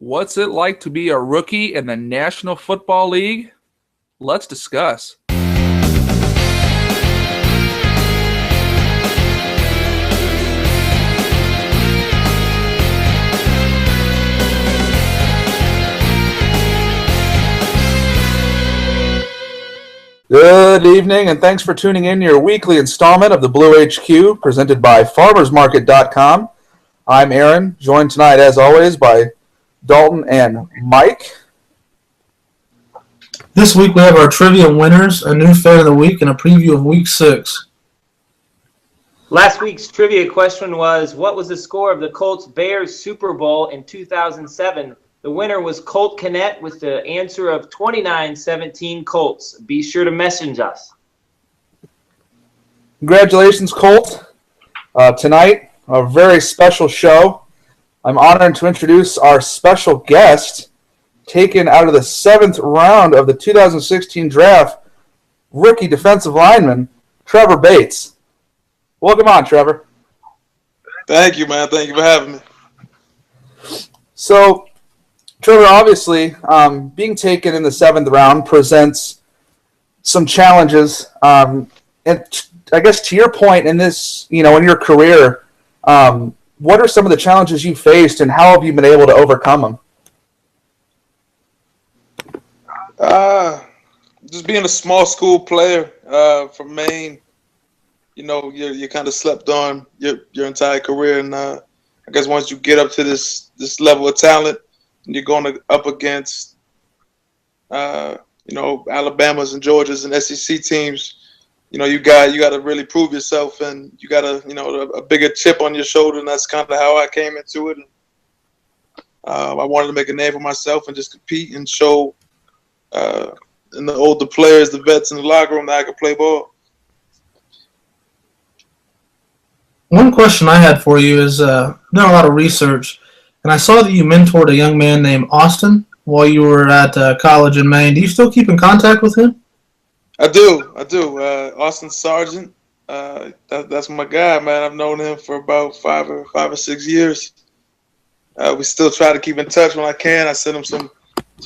What's it like to be a rookie in the National Football League? Let's discuss. Good evening, and thanks for tuning in to your weekly installment of the Blue HQ, presented by FarmersMarket.com. I'm Aaron, joined tonight, as always, by Dalton and Mike. This week we have our trivia winners, a new fan of the week, and a preview of Week 6. Last week's trivia question was, what was the score of the Colts-Bears Super Bowl in 2007? The winner was Colt Connett with the answer of 29-17 Colts. Be sure to message us. Congratulations, Colt. Tonight, a very special show. I'm honored to introduce our special guest, taken out of the 7th round of the 2016 draft, rookie defensive lineman, Trevor Bates. Welcome on, Trevor. Thank you, man. Thank you for having me. So, Trevor, obviously, being taken in the 7th round presents some challenges. And I guess to your point in this, in your career, what are some of the challenges you faced, and how have you been able to overcome them? Just being a small school player from Maine, you're kind of slept on your entire career, and I guess once you get up to this level of talent, and you're going up against Alabama's and Georgia's and SEC teams, you got to really prove yourself, and you got a bigger chip on your shoulder, and that's kind of how I came into it. I wanted to make a name for myself and just compete and show and the older players, the vets in the locker room, that I could play ball. One question I had for you is, I've done a lot of research, and I saw that you mentored a young man named Austin while you were at college in Maine. Do you still keep in contact with him? I do. Austin Sargent, that's my guy, man. I've known him for about 5 or 6 years. We still try to keep in touch when I can. I send him some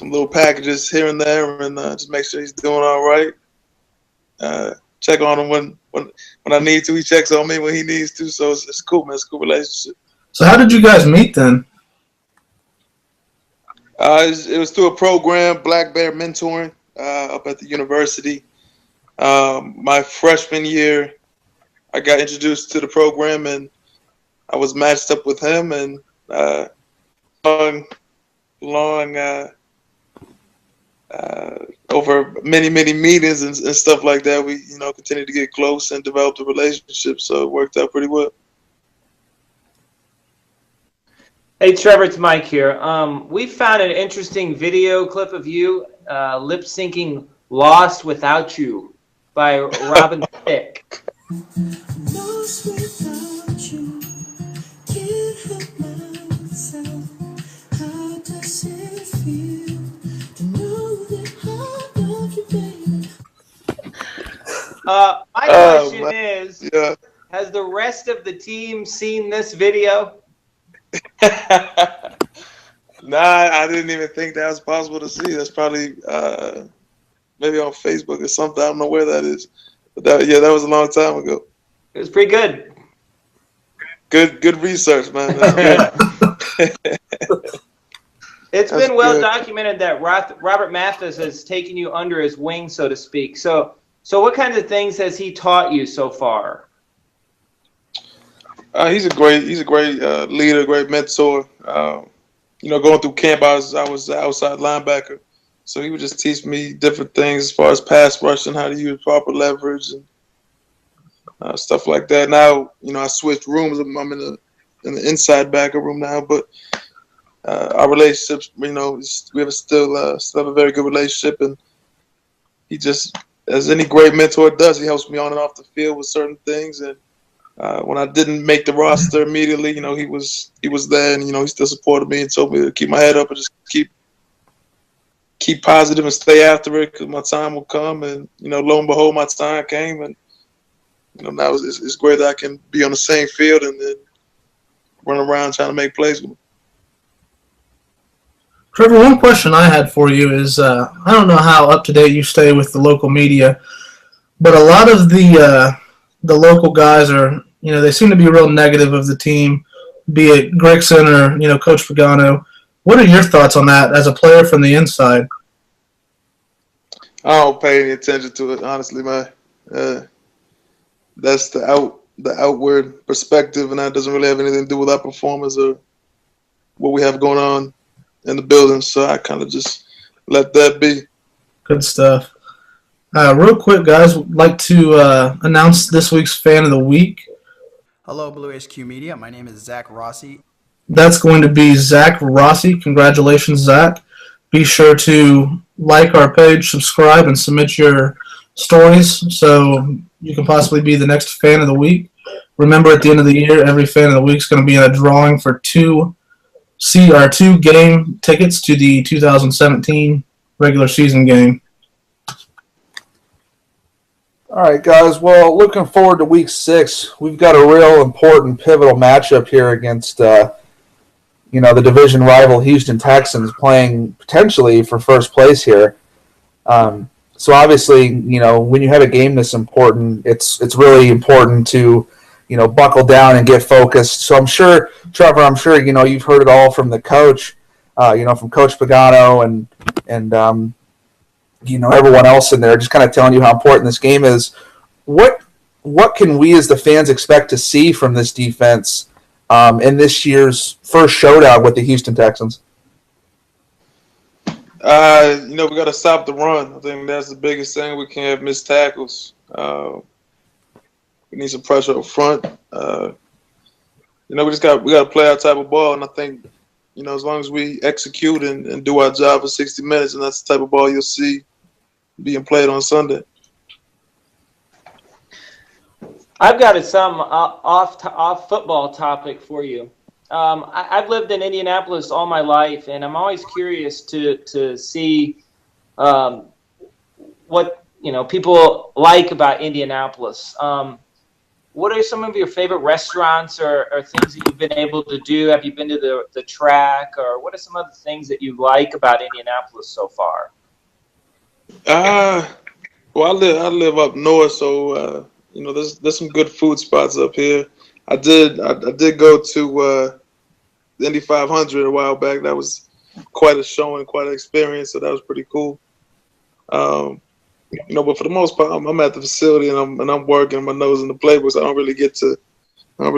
little packages here and there, and just make sure he's doing all right. Check on him when I need to. He checks on me when he needs to. So it's cool, man. It's a cool relationship. So how did you guys meet then? It was through a program, Black Bear Mentoring, up at the university. My freshman year, I got introduced to the program, and I was matched up with him, and over many meetings and stuff like that, we continued to get close and developed a relationship. So it worked out pretty well. Hey, Trevor, it's Mike here. We found an interesting video clip of you lip-syncing Lost Without You by Robin Thicke. Lost without you, can't help myself. How does it feel to know that I love you, baby? My question is, has the rest of the team seen this video? Nah, I didn't even think that was possible to see. That's probably maybe on Facebook or something. I don't know where that is. But that was a long time ago. It was pretty good. Good research, man. It's been well documented that Robert Mathis has taken you under his wing, so to speak. So what kinds of things has he taught you so far? He's a great leader, great mentor. Going through camp, I was the outside linebacker, so he would just teach me different things as far as pass rush and how to use proper leverage and stuff like that. Now, I switched rooms. I'm in the inside backer room now, but our relationships, we have still have a very good relationship, and he just, as any great mentor does, he helps me on and off the field with certain things. And when I didn't make the roster immediately, he was there, and he still supported me and told me to keep my head up and just keep positive and stay after it, because my time will come. And lo and behold, my time came, and now it's great that I can be on the same field and then run around trying to make plays with him. Trevor, one question I had for you is I don't know how up to date you stay with the local media, but a lot of the local guys are, they seem to be real negative of the team, be it Grigson or Coach Pagano. What are your thoughts on that as a player from the inside? I don't pay any attention to it, honestly, man. That's the outward perspective, and that doesn't really have anything to do with our performance or what we have going on in the building. So I kind of just let that be. Good stuff. Real quick, guys, would like to announce this week's Fan of the Week. Hello, Blue HQ Media. My name is Zach Rossi. That's going to be Zach Rossi. Congratulations, Zach. Be sure to like our page, subscribe, and submit your stories so you can possibly be the next Fan of the Week. Remember, at the end of the year, every Fan of the Week is going to be in a drawing for two game tickets to the 2017 regular season game. All right, guys. Well, looking forward to Week 6. We've got a real important, pivotal matchup here against, the division rival Houston Texans, playing potentially for first place here. So obviously, when you have a game this important, it's really important to, buckle down and get focused. So I'm sure, Trevor, you've heard it all from the coach, from Coach Pagano and everyone else in there, just kind of telling you how important this game is. What can we as the fans expect to see from this defense in this year's first showdown with the Houston Texans? We got to stop the run. I think that's the biggest thing. We can't have missed tackles. We need some pressure up front. We got to play our type of ball, and I think, as long as we execute and do our job for 60 minutes, and that's the type of ball you'll see being played on Sunday. I've got some off football topic for you. I've lived in Indianapolis all my life, and I'm always curious to see what people like about Indianapolis. What are some of your favorite restaurants or things that you've been able to do? Have you been to the track, or what are some of the things that you like about Indianapolis so far? Well, I live up north, so there's some good food spots up here. I did go to the Indy 500 a while back. That was quite a show and quite an experience, so that was pretty cool. But for the most part, I'm at the facility and I'm working my nose in the playbook, so I don't really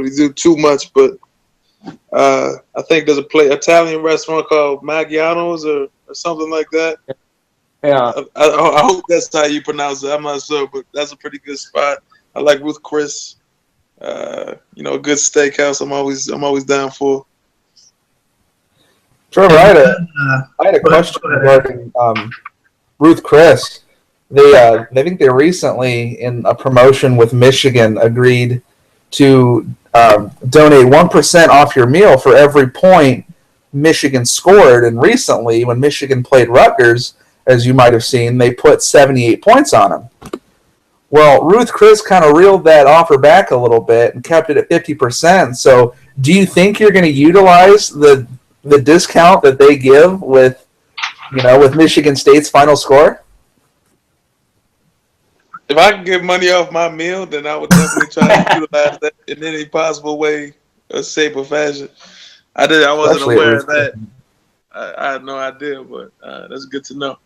do too much. But I think there's Italian restaurant called Maggiano's or something like that. Yeah, I hope that's how you pronounce it. I'm not sure, but that's a pretty good spot. I like Ruth Chris. A good steakhouse. I'm always down for. Trevor, I had a question regarding Ruth Chris. They think they recently, in a promotion with Michigan, agreed to donate 1% off your meal for every point Michigan scored. And recently, when Michigan played Rutgers, as you might have seen, they put 78 points on them. Well, Ruth Chris kind of reeled that offer back a little bit and kept it at 50%. So do you think you're going to utilize the discount that they give with Michigan State's final score? If I could get money off my meal, then I would definitely try to utilize that in any possible way, or shape, or fashion. I wasn't aware of that. I had no idea, but that's good to know.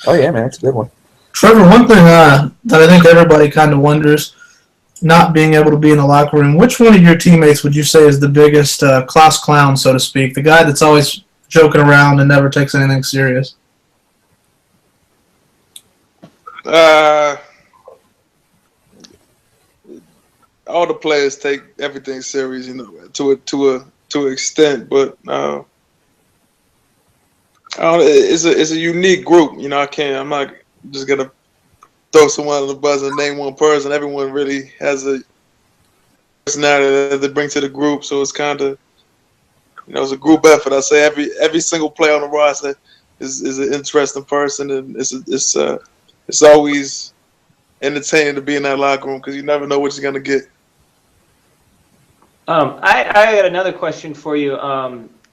Oh, yeah, man. It's a good one. Trevor, one thing that I think everybody kind of wonders, not being able to be in the locker room, which one of your teammates would you say is the biggest class clown, so to speak, the guy that's always joking around and never takes anything serious? All the players take everything serious, to an extent, but it's a unique group. I'm not just gonna throw someone on the buzz and name one person. Everyone really has a personality that they bring to the group, so it's kind of, it's a group effort. I say every single player on the roster is an interesting person, and it's always entertaining to be in that locker room because you never know what you're gonna get. I got another question for you.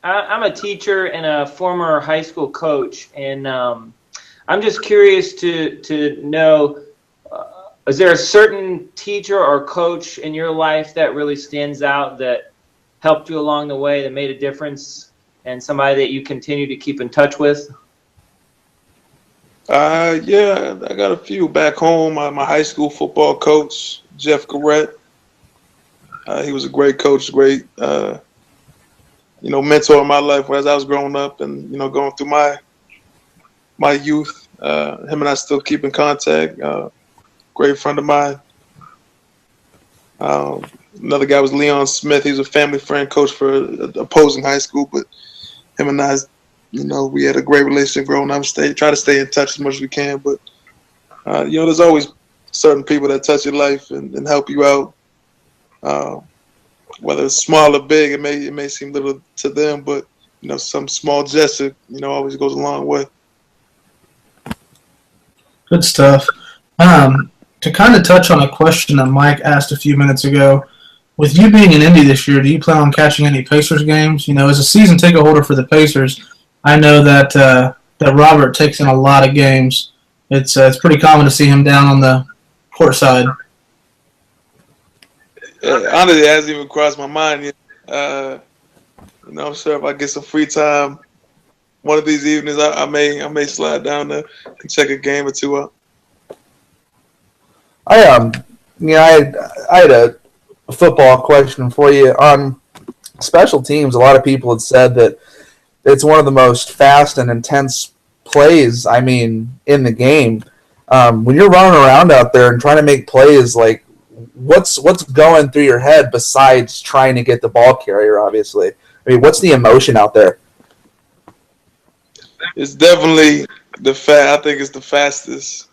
I'm a teacher and a former high school coach, and I'm just curious to know, is there a certain teacher or coach in your life that really stands out that helped you along the way, that made a difference, and somebody that you continue to keep in touch with? Yeah, I got a few back home. My high school football coach, Jeff Garrett. He was a great coach, great, mentor in my life as I was growing up and, going through my youth. Him and I still keep in contact. Great friend of mine. Another guy was Leon Smith. He was a family friend coach for opposing high school, but him and I, we had a great relationship growing up. Try to stay in touch as much as we can, but there's always certain people that touch your life and help you out. Whether it's small or big, it may seem little to them, but some small gesture, always goes a long way. Good stuff. To kind of touch on a question that Mike asked a few minutes ago, with you being in Indy this year, do you plan on catching any Pacers games? As a season ticket holder for the Pacers, I know that that Robert takes in a lot of games. It's pretty common to see him down on the court side. Honestly, it hasn't even crossed my mind yet. I'm sure if I get some free time one of these evenings, I may slide down there and check a game or two out. I had a football question for you on special teams. A lot of people had said that it's one of the most fast and intense plays, in the game. When you're running around out there and trying to make plays, like what's going through your head besides trying to get the ball carrier, obviously? What's the emotion out there? It's definitely I think it's the fastest.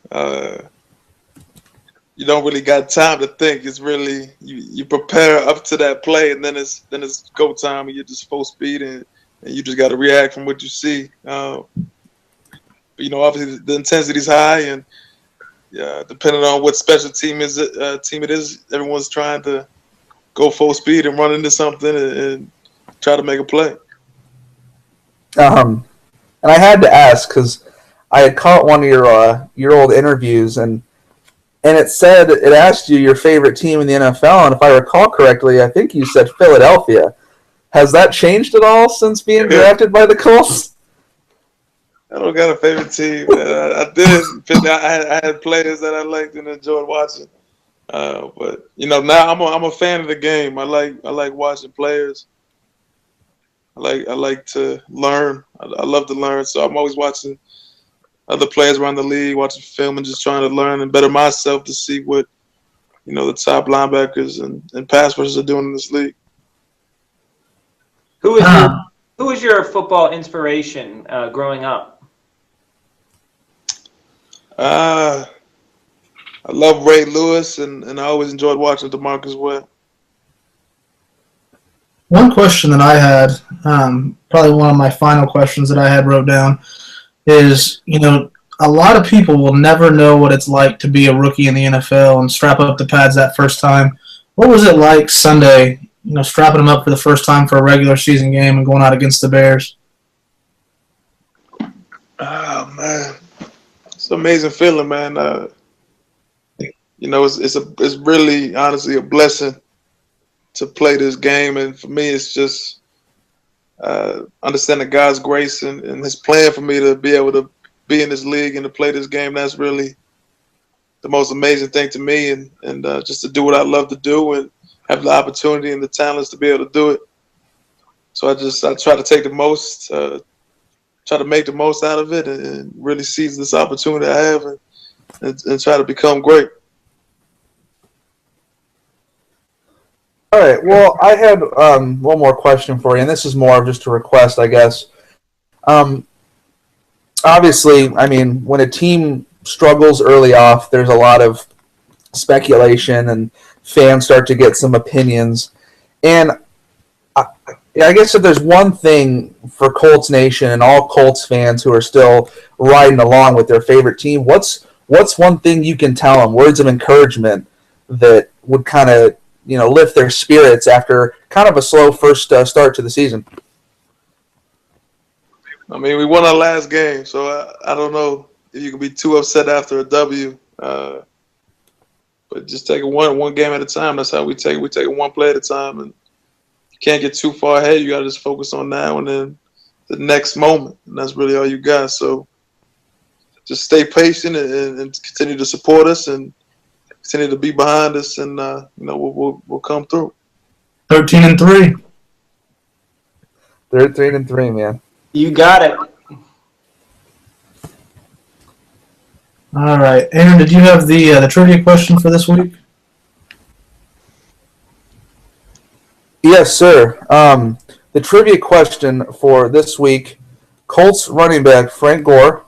You don't really got time to think. It's really you prepare up to that play, and then it's go time, and you're just full speed, and you just got to react from what you see. But obviously the intensity is high, and depending on what special team it is, everyone's trying to go full speed and run into something and try to make a play. And I had to ask because I had caught one of your old interviews, and it asked you your favorite team in the NFL, and if I recall correctly, I think you said Philadelphia. Has that changed at all since being drafted by the Colts? I don't got a favorite team. I did. I had players that I liked and enjoyed watching. But now I'm a fan of the game. I like watching players. I like to learn. I love to learn. So I'm always watching other players around the league, watching film, and just trying to learn and better myself to see what the top linebackers and pass rushers are doing in this league. Who was your football inspiration growing up? I love Ray Lewis, and I always enjoyed watching DeMarcus Webb. One question that I had, probably one of my final questions that I had wrote down, is, a lot of people will never know what it's like to be a rookie in the NFL and strap up the pads that first time. What was it like Sunday, strapping them up for the first time for a regular season game and going out against the Bears? Oh, man. It's an amazing feeling, man. It's really, honestly, a blessing to play this game. And for me, it's just understanding God's grace and his plan for me to be able to be in this league and to play this game. That's really the most amazing thing to me, and just to do what I love to do and have the opportunity and the talents to be able to do it. So I try to take the most, try to make the most out of it and really seize this opportunity I have and try to become great. All right. Well, I had one more question for you, and this is more of just a request, I guess. Obviously, when a team struggles early off, there's a lot of speculation, and fans start to get some opinions. And I guess if there's one thing for Colts Nation and all Colts fans who are still riding along with their favorite team, what's one thing you can tell them, words of encouragement that would kind of lift their spirits after kind of a slow first start to the season? I mean, we won our last game, so I don't know if you can be too upset after a W. But just take it one game at a time. That's how we take it. We take it one play at a time, and you can't get too far ahead. You got to just focus on now and then the next moment, and that's really all you got. So just stay patient and continue to support us and continue to be behind us, and we'll come through. 13-3. 13-3, man. You got it. All right, Aaron, did you have the trivia question for this week? Yes, sir. The trivia question for this week: Colts running back Frank Gore,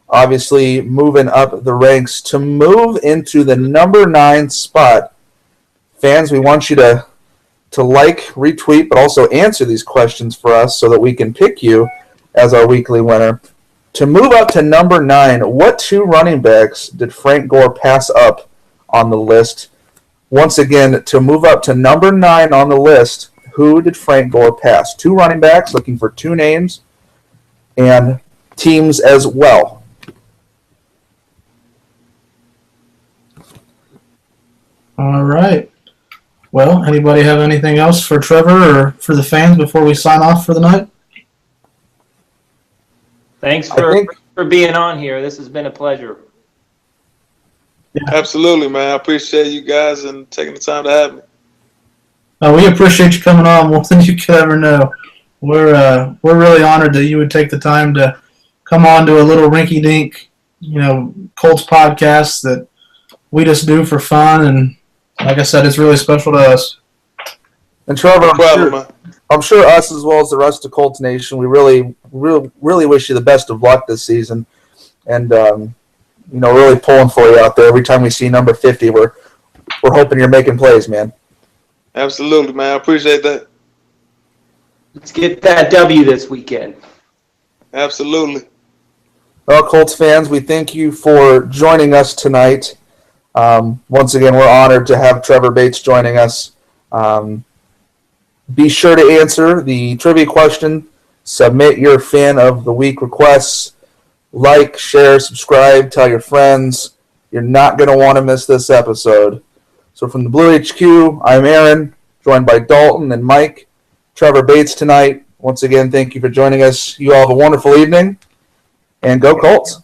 obviously moving up the ranks to move into the number 9 spot. Fans, we want you to like, retweet, but also answer these questions for us so that we can pick you as our weekly winner. To move up to number 9, what 2 running backs did Frank Gore pass up on the list? Once again, to move up to number 9 on the list, who did Frank Gore pass? 2 running backs, looking for 2 names, and teams as well. All right. Well, anybody have anything else for Trevor or for the fans before we sign off for the night? Thanks for being on here. This has been a pleasure. Absolutely, man. I appreciate you guys and taking the time to have me. We appreciate you coming on more than you could ever know. We're really honored that you would take the time to come on to a little rinky-dink, Colts podcast that we just do for fun, and like I said, it's really special to us. And Trevor, I'm sure us as well as the rest of Colts Nation, we really wish you the best of luck this season, and really pulling for you out there. Every time we see number 50, we're hoping you're making plays, man. Absolutely, man. I appreciate that. Let's get that W this weekend. Absolutely. Well, Colts fans, we thank you for joining us tonight. Once again, we're honored to have Trevor Bates joining us. Be sure to answer the trivia question. Submit your fan of the week requests. Like, share, subscribe, tell your friends. You're not going to want to miss this episode. So from the Blue HQ, I'm Aaron, joined by Dalton and Mike. Trevor Bates tonight. Once again, thank you for joining us. You all have a wonderful evening, and go Colts.